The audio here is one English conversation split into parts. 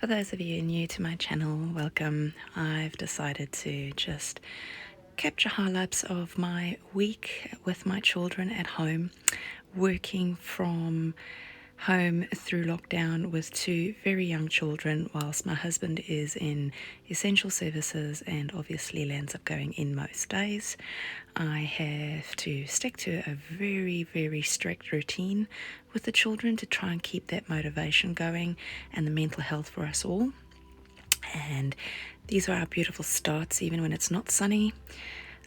For those of you new to my channel, welcome. I've decided to just capture highlights of my week with my children at home, working from home through lockdown with two very young children, whilst my husband is in essential services and obviously lands up going in most days. I have to stick to a very strict routine with the children to try and keep that motivation going and the mental health for us all. And these are our beautiful starts, even when it's not sunny.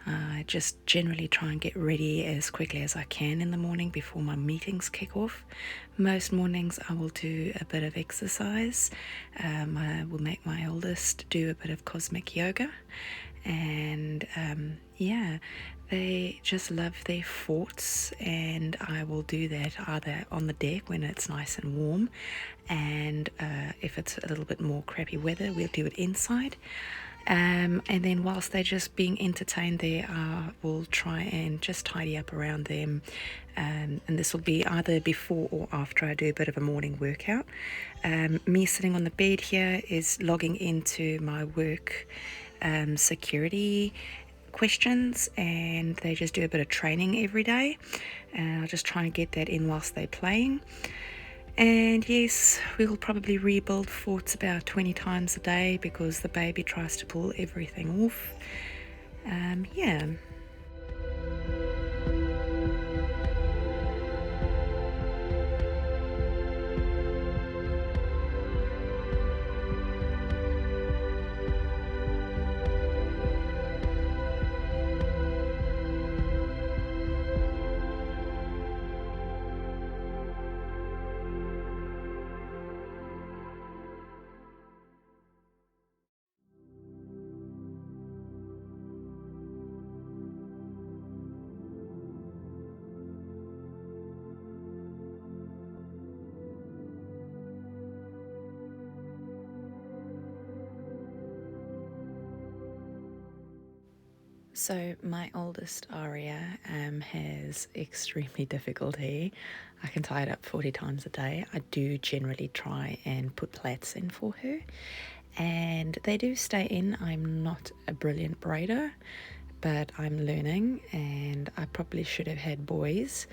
I just generally try and get ready as quickly as I can in the morning before my meetings kick off. Most mornings I will do a bit of exercise. I will make my oldest do a bit of cosmic yoga. And they just love their forts, and I will do that either on the deck when it's nice and warm, and if it's a little bit more crappy weather, we'll do it inside. And then whilst they're just being entertained there, we'll try and just tidy up around them. And this will be either before or after I do a bit of a morning workout. Me sitting on the bed here is logging into my work security questions, and they just do a bit of training every day. And I'll just try and get that in whilst they're playing. And yes, we'll probably rebuild forts about 20 times a day because the baby tries to pull everything off. Yeah. So my oldest Aria has extremely difficulty. I can tie it up 40 times a day. I do generally try and put plaits in for her, and they do stay in. I'm not a brilliant braider, but I'm learning, and I probably should have had boys.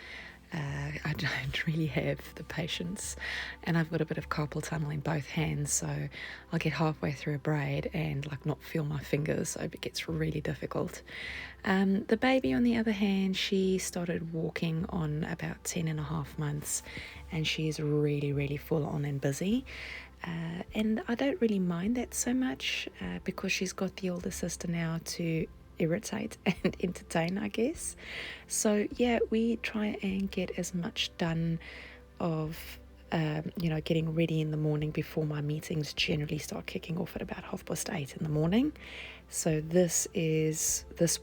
I don't really have the patience, and I've got a bit of carpal tunnel in both hands, so I'll get halfway through a braid and not feel my fingers, so it gets really difficult. The baby, on the other hand, she started walking on about 10.5 months, and she's really full on and busy. And I don't really mind that so much because she's got the older sister now to irritate and entertain, I guess. So yeah, we try and get as much done of getting ready in the morning before my meetings generally start kicking off at about 8:30 in the morning. So this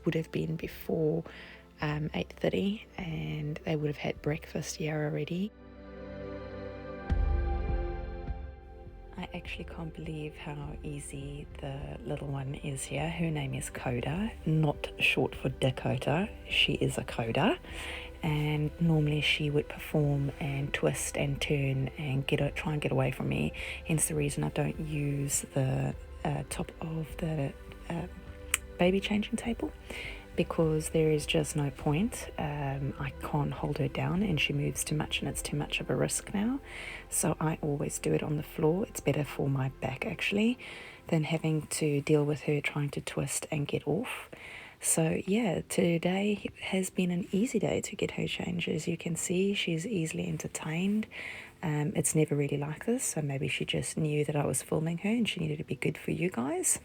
would have been before 8:30, and they would have had breakfast here already. I actually can't believe how easy the little one is here. Her name is Coda, not short for Dakota. She is a Coda, and normally she would perform and twist and turn and try and get away from me. Hence the reason I don't use the top of the baby changing table, because there is just no point. I can't hold her down, and she moves too much, and it's too much of a risk now. So I always do it on the floor. It's better for my back actually than having to deal with her trying to twist and get off. So yeah, today has been an easy day to get her changed. As you can see, she's easily entertained. It's never really like this, so maybe she just knew that I was filming her and she needed to be good for you guys.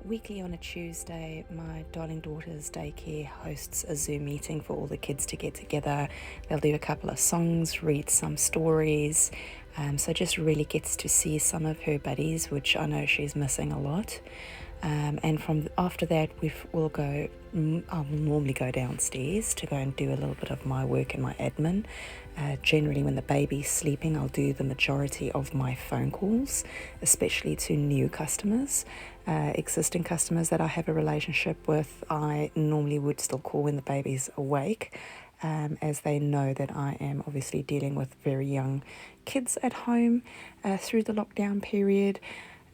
weekly on a Tuesday, my darling daughter's daycare hosts a Zoom meeting for all the kids to get together. They'll do a couple of songs, read some stories, so just really gets to see some of her buddies, which I know she's missing a lot. And from after that, I'll normally go downstairs to go and do a little bit of my work and my admin. Generally, when the baby's sleeping, I'll do the majority of my phone calls, especially to new customers. Existing customers that I have a relationship with, I normally would still call when the baby's awake, as they know that I am obviously dealing with very young kids at home through the lockdown period.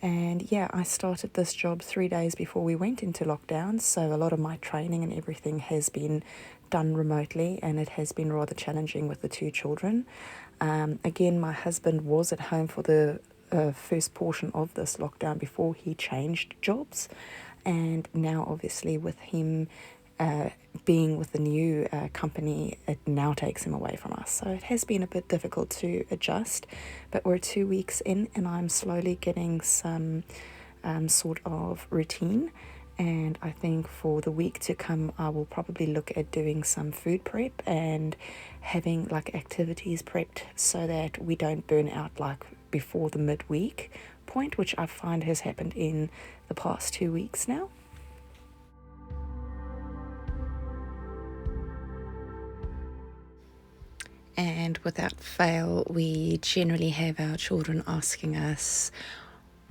And yeah, I started this job 3 days before we went into lockdown, so a lot of my training and everything has been done remotely, and it has been rather challenging with the 2 children. Again, my husband was at home for the first portion of this lockdown before he changed jobs, and now obviously with him being with the new company, it now takes him away from us. So it has been a bit difficult to adjust, but we're 2 weeks in and I'm slowly getting some sort of routine. And I think for the week to come, I will probably look at doing some food prep and having like activities prepped so that we don't burn out like before the midweek point, which I find has happened in the past 2 weeks now. And without fail, we generally have our children asking us,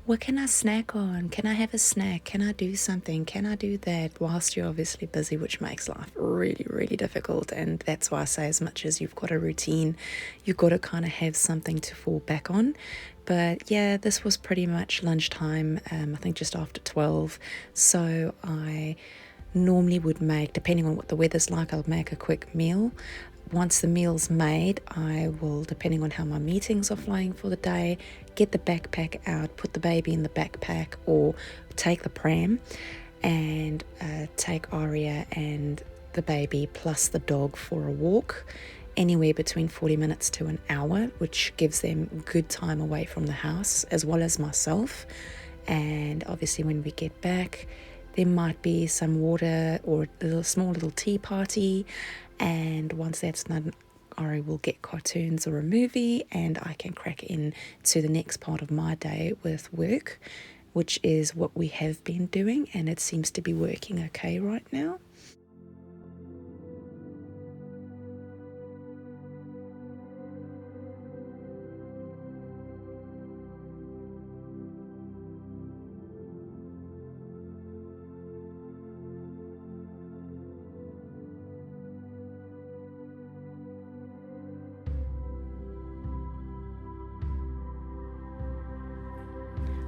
what can I snack on? Can I have a snack? Can I do something? Can I do that? Whilst you're obviously busy, which makes life really, really difficult. And that's why I say, as much as you've got a routine, you've got to kind of have something to fall back on. But yeah, this was pretty much lunchtime, I think just after 12. So I normally would make, depending on what the weather's like, I'll make a quick meal. Once the meal's made, I will, depending on how my meetings are flying for the day, get the backpack out, put the baby in the backpack, or take the pram and take Aria and the baby plus the dog for a walk, anywhere between 40 minutes to an hour, which gives them good time away from the house, as well as myself. And obviously when we get back, there might be some water or a small little tea party. And once that's done, Ari will get cartoons or a movie, and I can crack in to the next part of my day with work, which is what we have been doing, and it seems to be working okay right now.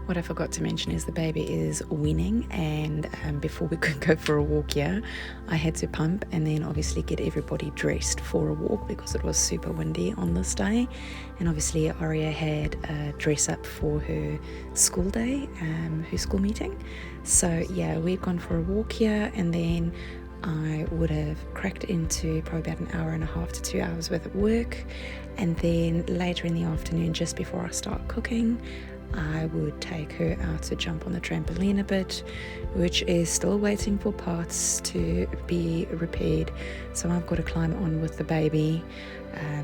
What I forgot to mention is the baby is weaning, and before we could go for a walk here, I had to pump and then obviously get everybody dressed for a walk because it was super windy on this day. And obviously Aria had a dress up for her school day, her school meeting. So yeah, we'd gone for a walk here, and then I would have cracked into probably about an hour and a half to 2 hours worth of work. And then later in the afternoon, just before I start cooking, I would take her out to jump on the trampoline a bit, which is still waiting for parts to be repaired. So I've got to climb on with the baby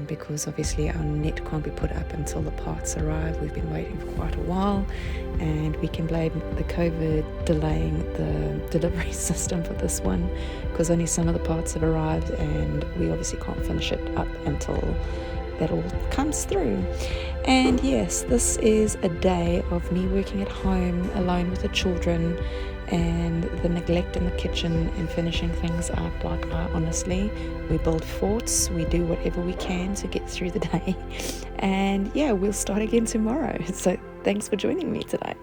because obviously our net can't be put up until the parts arrive. We've been waiting for quite a while, and we can blame the COVID delaying the delivery system for this one because only some of the parts have arrived, and we obviously can't finish it up until that all comes through. And yes, this is a day of me working at home alone with the children and the neglect in the kitchen and finishing things up. Like, honestly, we build forts, we do whatever we can to get through the day, and yeah, we'll start again tomorrow. So thanks for joining me today.